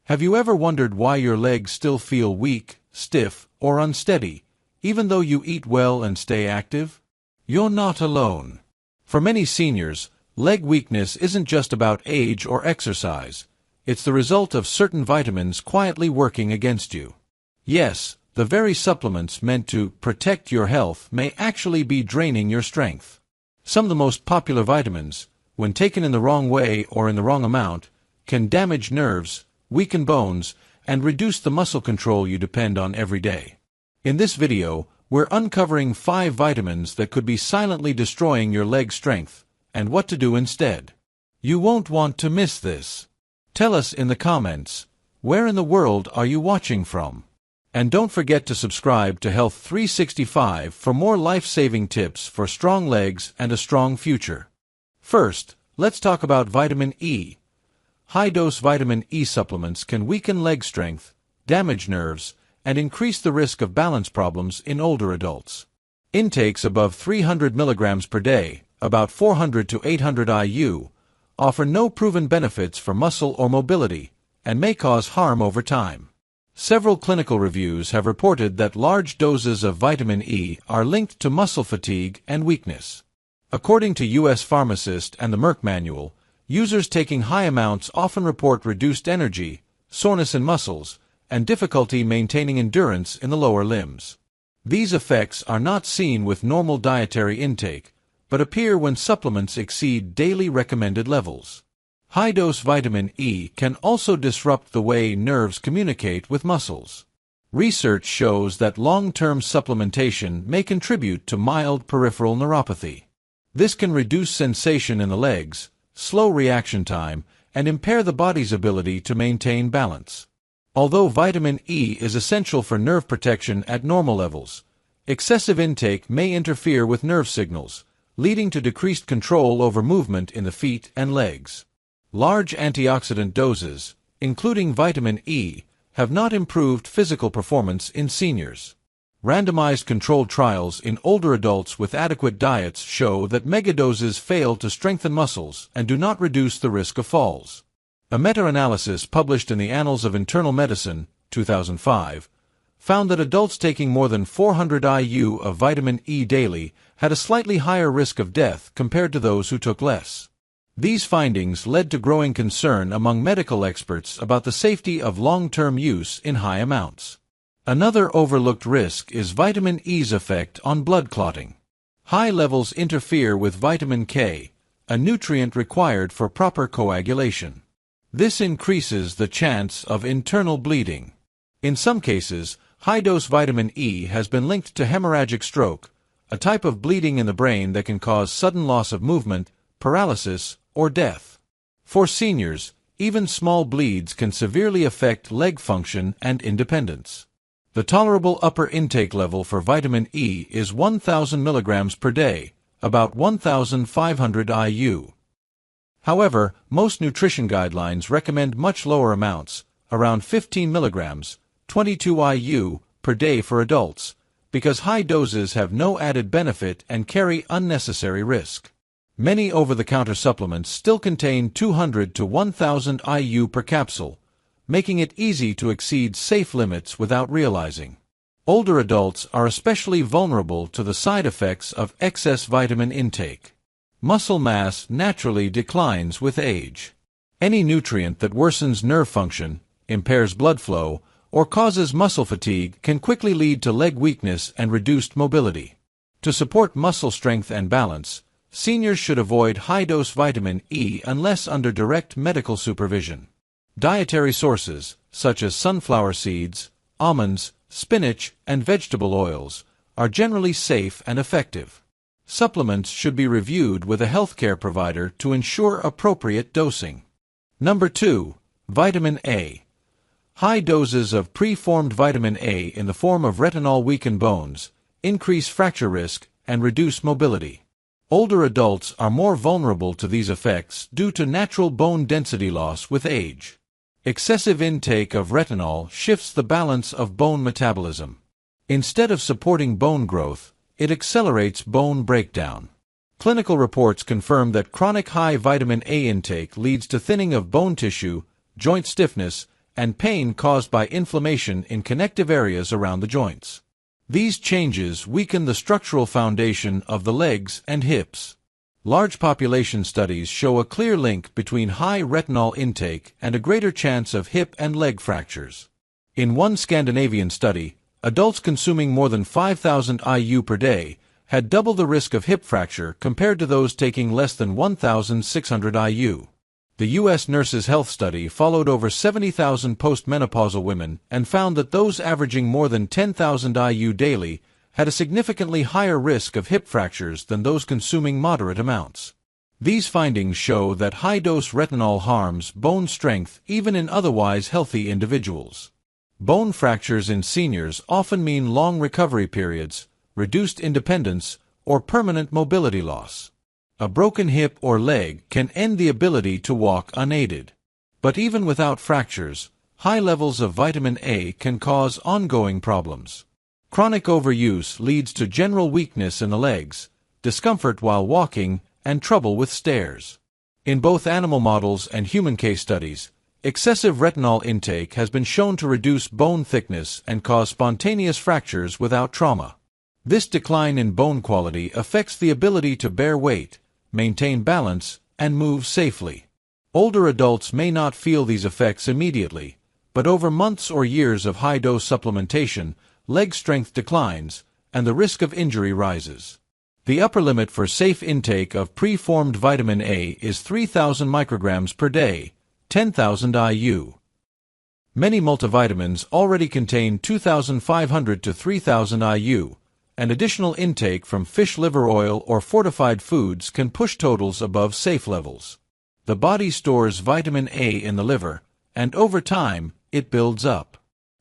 Have you ever wondered why your legs still feel weak, stiff, or unsteady, even though you eat well and stay active? You're not alone. For many seniors, leg weakness isn't just about age or exercise. It's the result of certain vitamins quietly working against you. Yes, the very supplements meant to protect your health may actually be draining your strength. Some of the most popular vitamins, when taken in the wrong way or in the wrong amount, can damage nerves, weaken bones, and reduce the muscle control you depend on every day. In this video, we're uncovering 5 vitamins that could be silently destroying your leg strength, and what to do instead. You won't want to miss this. Tell us in the comments, where in the world are you watching from? And don't forget to subscribe to Health 365 for more life-saving tips for strong legs and a strong future. First, let's talk about vitamin E. High-dose vitamin E supplements can weaken leg strength, damage nerves, and increase the risk of balance problems in older adults. Intakes above 300 milligrams per day, about 400 to 800 IU, offer no proven benefits for muscle or mobility, and may cause harm over time. Several clinical reviews have reported that large doses of vitamin E are linked to muscle fatigue and weakness. According to U.S. Pharmacist and the Merck Manual, users taking high amounts often report reduced energy, soreness in muscles, and difficulty maintaining endurance in the lower limbs. These effects are not seen with normal dietary intake, but appear when supplements exceed daily recommended levels. High-dose vitamin E can also disrupt the way nerves communicate with muscles. Research shows that long-term supplementation may contribute to mild peripheral neuropathy. This can reduce sensation in the legs, slow reaction time, and impair the body's ability to maintain balance. Although vitamin E is essential for nerve protection at normal levels, excessive intake may interfere with nerve signals, leading to decreased control over movement in the feet and legs. Large antioxidant doses, including vitamin E, have not improved physical performance in seniors. Randomized controlled trials in older adults with adequate diets show that megadoses fail to strengthen muscles and do not reduce the risk of falls. A meta-analysis published in the Annals of Internal Medicine, 2005, found that adults taking more than 400 IU of vitamin E daily had a slightly higher risk of death compared to those who took less. These findings led to growing concern among medical experts about the safety of long-term use in high amounts. Another overlooked risk is vitamin E's effect on blood clotting. High levels interfere with vitamin K, a nutrient required for proper coagulation. This increases the chance of internal bleeding. In some cases, high-dose vitamin E has been linked to hemorrhagic stroke, a type of bleeding in the brain that can cause sudden loss of movement, paralysis, or death. For seniors, even small bleeds can severely affect leg function and independence. The tolerable upper intake level for vitamin E is 1,000 milligrams per day, about 1,500 IU. However, most nutrition guidelines recommend much lower amounts, around 15 milligrams, 22 IU, per day for adults, because high doses have no added benefit and carry unnecessary risk. Many over-the-counter supplements still contain 200 to 1,000 IU per capsule, making it easy to exceed safe limits without realizing. Older adults are especially vulnerable to the side effects of excess vitamin intake. Muscle mass naturally declines with age. Any nutrient that worsens nerve function, impairs blood flow, or causes muscle fatigue can quickly lead to leg weakness and reduced mobility. To support muscle strength and balance, seniors should avoid high-dose vitamin E unless under direct medical supervision. Dietary sources, such as sunflower seeds, almonds, spinach, and vegetable oils, are generally safe and effective. Supplements should be reviewed with a healthcare provider to ensure appropriate dosing. Number 2. Vitamin A. High doses of preformed vitamin A in the form of retinol weaken bones, increase fracture risk, and reduce mobility. Older adults are more vulnerable to these effects due to natural bone density loss with age. Excessive intake of retinol shifts the balance of bone metabolism. Instead of supporting bone growth, it accelerates bone breakdown. Clinical reports confirm that chronic high vitamin A intake leads to thinning of bone tissue, joint stiffness, and pain caused by inflammation in connective areas around the joints. These changes weaken the structural foundation of the legs and hips. Large population studies show a clear link between high retinol intake and a greater chance of hip and leg fractures. In one Scandinavian study, adults consuming more than 5,000 IU per day had double the risk of hip fracture compared to those taking less than 1,600 IU. The U.S. Nurses' Health Study followed over 70,000 postmenopausal women and found that those averaging more than 10,000 IU daily had a significantly higher risk of hip fractures than those consuming moderate amounts. These findings show that high-dose retinol harms bone strength even in otherwise healthy individuals. Bone fractures in seniors often mean long recovery periods, reduced independence, or permanent mobility loss. A broken hip or leg can end the ability to walk unaided. But even without fractures, high levels of vitamin A can cause ongoing problems. Chronic overuse leads to general weakness in the legs, discomfort while walking, and trouble with stairs. In both animal models and human case studies, excessive retinol intake has been shown to reduce bone thickness and cause spontaneous fractures without trauma. This decline in bone quality affects the ability to bear weight, maintain balance, and move safely. Older adults may not feel these effects immediately, but over months or years of high-dose supplementation, leg strength declines, and the risk of injury rises. The upper limit for safe intake of preformed vitamin A is 3,000 micrograms per day, 10,000 IU. Many multivitamins already contain 2,500 to 3,000 IU, and additional intake from fish liver oil or fortified foods can push totals above safe levels. The body stores vitamin A in the liver, and over time, it builds up.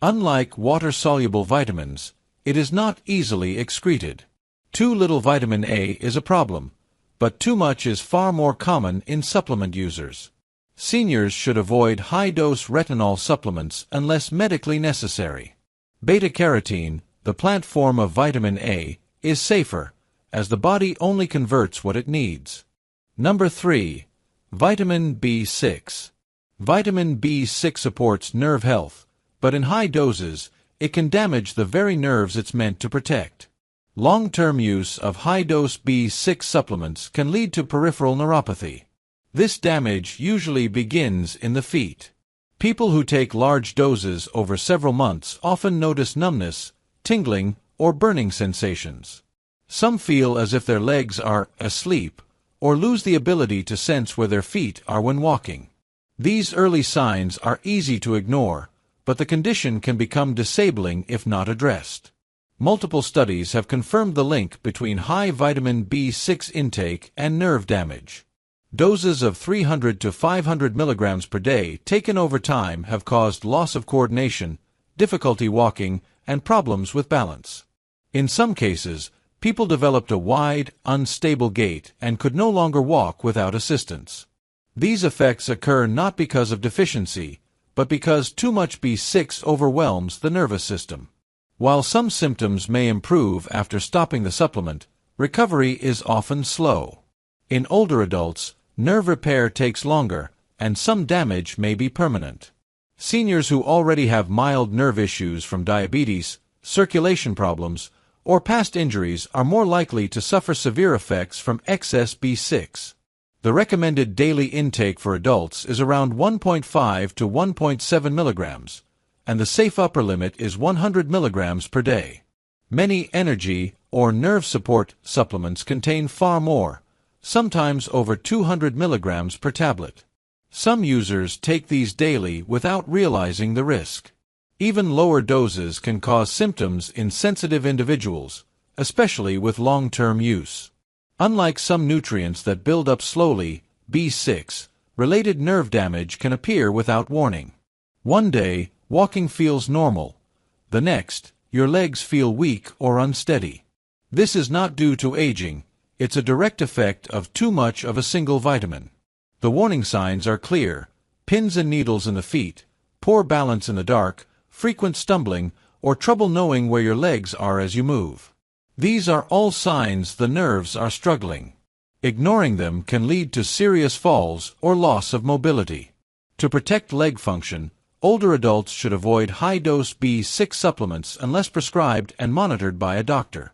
Unlike water-soluble vitamins, it is not easily excreted. Too little vitamin A is a problem, but too much is far more common in supplement users. Seniors should avoid high-dose retinol supplements unless medically necessary. Beta-carotene, the plant form of vitamin A, is safer, as the body only converts what it needs. Number 3. Vitamin B6. Vitamin B6 supports nerve health, but in high doses, it can damage the very nerves it's meant to protect. Long-term use of high-dose B6 supplements can lead to peripheral neuropathy. This damage usually begins in the feet. People who take large doses over several months often notice numbness, tingling, or burning sensations. Some feel as if their legs are asleep, or lose the ability to sense where their feet are when walking. These early signs are easy to ignore, but the condition can become disabling if not addressed. Multiple studies have confirmed the link between high vitamin B6 intake and nerve damage. Doses of 300 to 500 milligrams per day taken over time have caused loss of coordination, difficulty walking, and problems with balance. In some cases, people developed a wide, unstable gait and could no longer walk without assistance. These effects occur not because of deficiency, but because too much B6 overwhelms the nervous system. While some symptoms may improve after stopping the supplement, recovery is often slow. In older adults, nerve repair takes longer, and some damage may be permanent. Seniors who already have mild nerve issues from diabetes, circulation problems, or past injuries are more likely to suffer severe effects from excess B6. The recommended daily intake for adults is around 1.5 to 1.7 milligrams, and the safe upper limit is 100 milligrams per day. Many energy or nerve support supplements contain far more, sometimes over 200 milligrams per tablet. Some users take these daily without realizing the risk. Even lower doses can cause symptoms in sensitive individuals, especially with long-term use. Unlike some nutrients that build up slowly, B6-related nerve damage can appear without warning. One day, walking feels normal. The next, your legs feel weak or unsteady. This is not due to aging, it's a direct effect of too much of a single vitamin. The warning signs are clear: pins and needles in the feet, poor balance in the dark, frequent stumbling, or trouble knowing where your legs are as you move. These are all signs the nerves are struggling. Ignoring them can lead to serious falls or loss of mobility. To protect leg function, Older adults should avoid high-dose B6 supplements unless prescribed and monitored by a doctor.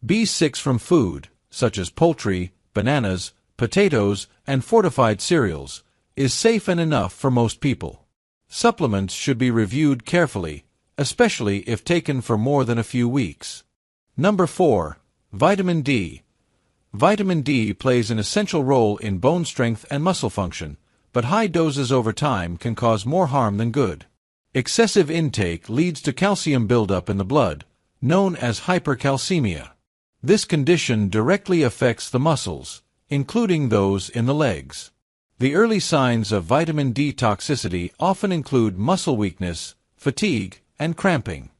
B6 from food, such as poultry, bananas, potatoes, and fortified cereals, is safe and enough for most people. Supplements should be reviewed carefully, especially if taken for more than a few weeks. Number 4. Vitamin D. Vitamin D plays an essential role in bone strength and muscle function, but high doses over time can cause more harm than good. Excessive intake leads to calcium buildup in the blood, known as hypercalcemia. This condition directly affects the muscles, including those in the legs. The early signs of vitamin D toxicity often include muscle weakness, fatigue, and cramping.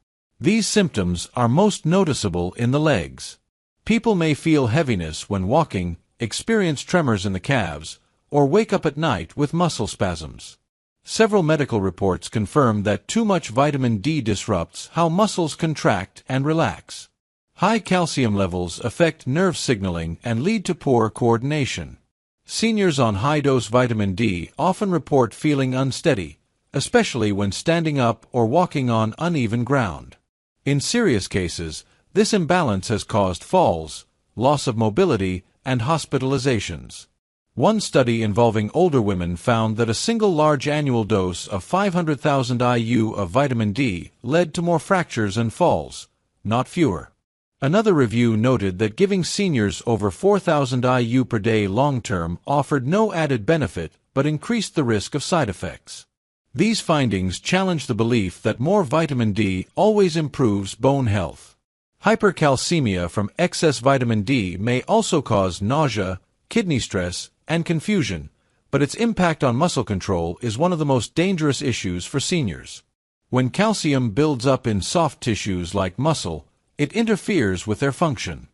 These symptoms are most noticeable in the legs. People may feel heaviness when walking, experience tremors in the calves, or wake up at night with muscle spasms. Several medical reports confirm that too much vitamin D disrupts how muscles contract and relax. High calcium levels affect nerve signaling and lead to poor coordination. Seniors on high-dose vitamin D often report feeling unsteady, especially when standing up or walking on uneven ground. In serious cases, this imbalance has caused falls, loss of mobility, and hospitalizations. One study involving older women found that a single large annual dose of 500,000 IU of vitamin D led to more fractures and falls, not fewer. Another review noted that giving seniors over 4,000 IU per day long-term offered no added benefit but increased the risk of side effects. These findings challenge the belief that more vitamin D always improves bone health. Hypercalcemia from excess vitamin D may also cause nausea, kidney stress, and confusion, but its impact on muscle control is one of the most dangerous issues for seniors. When calcium builds up in soft tissues like muscle, it interferes with their function.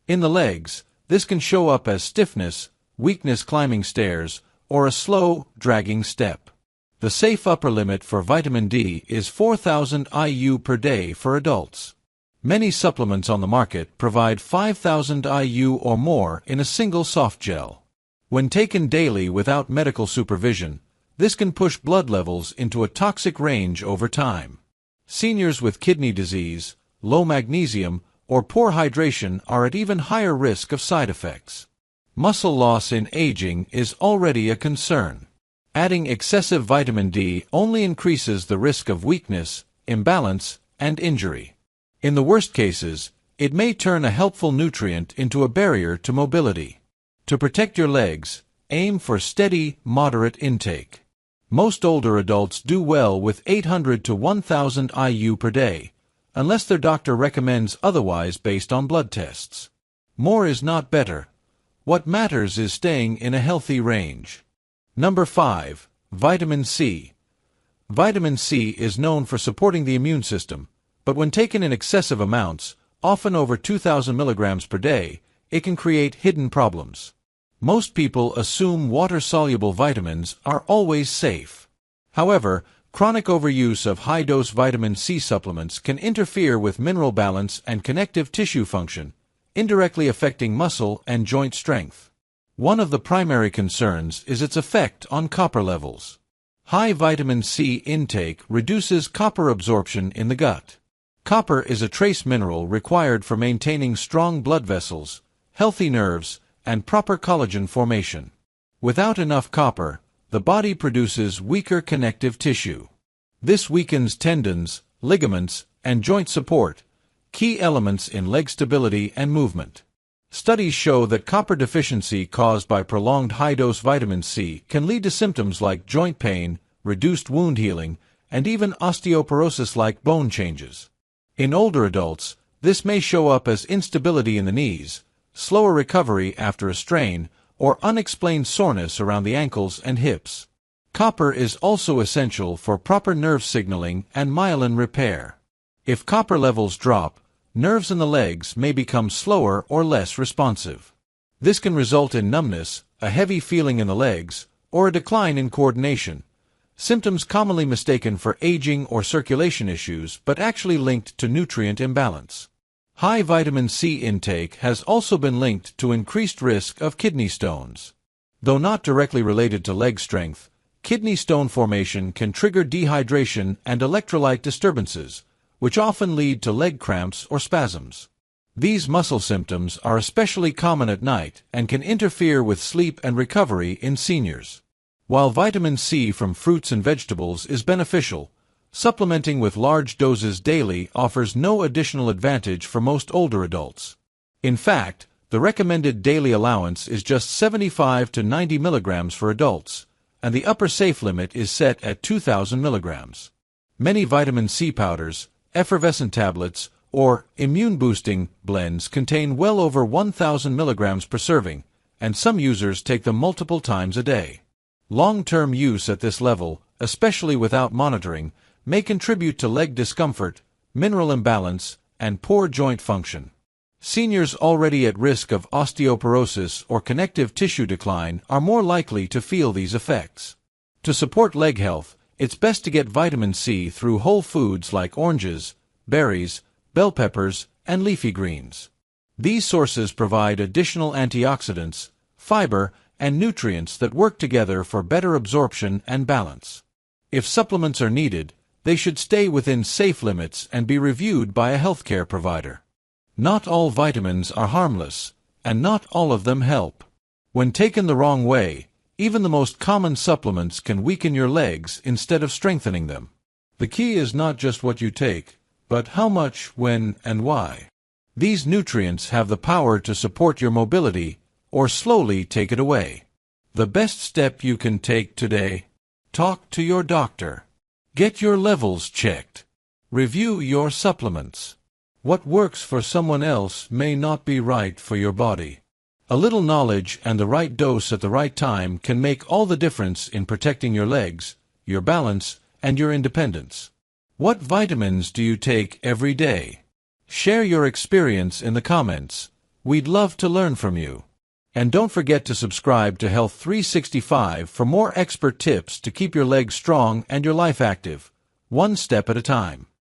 In the legs, this can show up as stiffness, weakness climbing stairs, or a slow, dragging step. The safe upper limit for vitamin D is 4,000 IU per day for adults. Many supplements on the market provide 5,000 IU or more in a single soft gel. When taken daily without medical supervision, this can push blood levels into a toxic range over time. Seniors with kidney disease, low magnesium, or poor hydration are at even higher risk of side effects. Muscle loss in aging is already a concern. Adding excessive vitamin D only increases the risk of weakness, imbalance, and injury. In the worst cases, it may turn a helpful nutrient into a barrier to mobility. To protect your legs, aim for steady, moderate intake. Most older adults do well with 800 to 1,000 IU per day, unless their doctor recommends otherwise based on blood tests. More is not better. What matters is staying in a healthy range. Number 5. Vitamin C. Vitamin C is known for supporting the immune system, but when taken in excessive amounts, often over 2,000 milligrams per day, it can create hidden problems. Most people assume water-soluble vitamins are always safe. However, chronic overuse of high-dose vitamin C supplements can interfere with mineral balance and connective tissue function, indirectly affecting muscle and joint strength. One of the primary concerns is its effect on copper levels. High vitamin C intake reduces copper absorption in the gut. Copper is a trace mineral required for maintaining strong blood vessels, healthy nerves, and proper collagen formation. Without enough copper, the body produces weaker connective tissue. This weakens tendons, ligaments, and joint support, key elements in leg stability and movement. Studies show that copper deficiency caused by prolonged high-dose vitamin C can lead to symptoms like joint pain, reduced wound healing, and even osteoporosis-like bone changes. In older adults, this may show up as instability in the knees, slower recovery after a strain, or unexplained soreness around the ankles and hips. Copper is also essential for proper nerve signaling and myelin repair. If copper levels drop, nerves in the legs may become slower or less responsive. This can result in numbness, a heavy feeling in the legs, or a decline in coordination, symptoms commonly mistaken for aging or circulation issues but actually linked to nutrient imbalance. High vitamin C intake has also been linked to increased risk of kidney stones. Though not directly related to leg strength, kidney stone formation can trigger dehydration and electrolyte disturbances, which often lead to leg cramps or spasms. These muscle symptoms are especially common at night and can interfere with sleep and recovery in seniors. While vitamin C from fruits and vegetables is beneficial, supplementing with large doses daily offers no additional advantage for most older adults. In fact, the recommended daily allowance is just 75 to 90 milligrams for adults, and the upper safe limit is set at 2,000 milligrams. Many vitamin C powders, effervescent tablets, or immune-boosting blends contain well over 1,000 milligrams per serving, and some users take them multiple times a day. Long-term use at this level, especially without monitoring, may contribute to leg discomfort, mineral imbalance, and poor joint function. Seniors already at risk of osteoporosis or connective tissue decline are more likely to feel these effects. To support leg health, it's best to get vitamin C through whole foods like oranges, berries, bell peppers, and leafy greens. These sources provide additional antioxidants, fiber, and nutrients that work together for better absorption and balance. If supplements are needed, they should stay within safe limits and be reviewed by a healthcare provider. Not all vitamins are harmless, and not all of them help. When taken the wrong way, even the most common supplements can weaken your legs instead of strengthening them. The key is not just what you take, but how much, when, and why. These nutrients have the power to support your mobility, or slowly take it away. The best step you can take today: talk to your doctor. Get your levels checked. Review your supplements. What works for someone else may not be right for your body. A little knowledge and the right dose at the right time can make all the difference in protecting your legs, your balance, and your independence. What vitamins do you take every day? Share your experience in the comments. We'd love to learn from you. And don't forget to subscribe to Health 365 for more expert tips to keep your legs strong and your life active, one step at a time.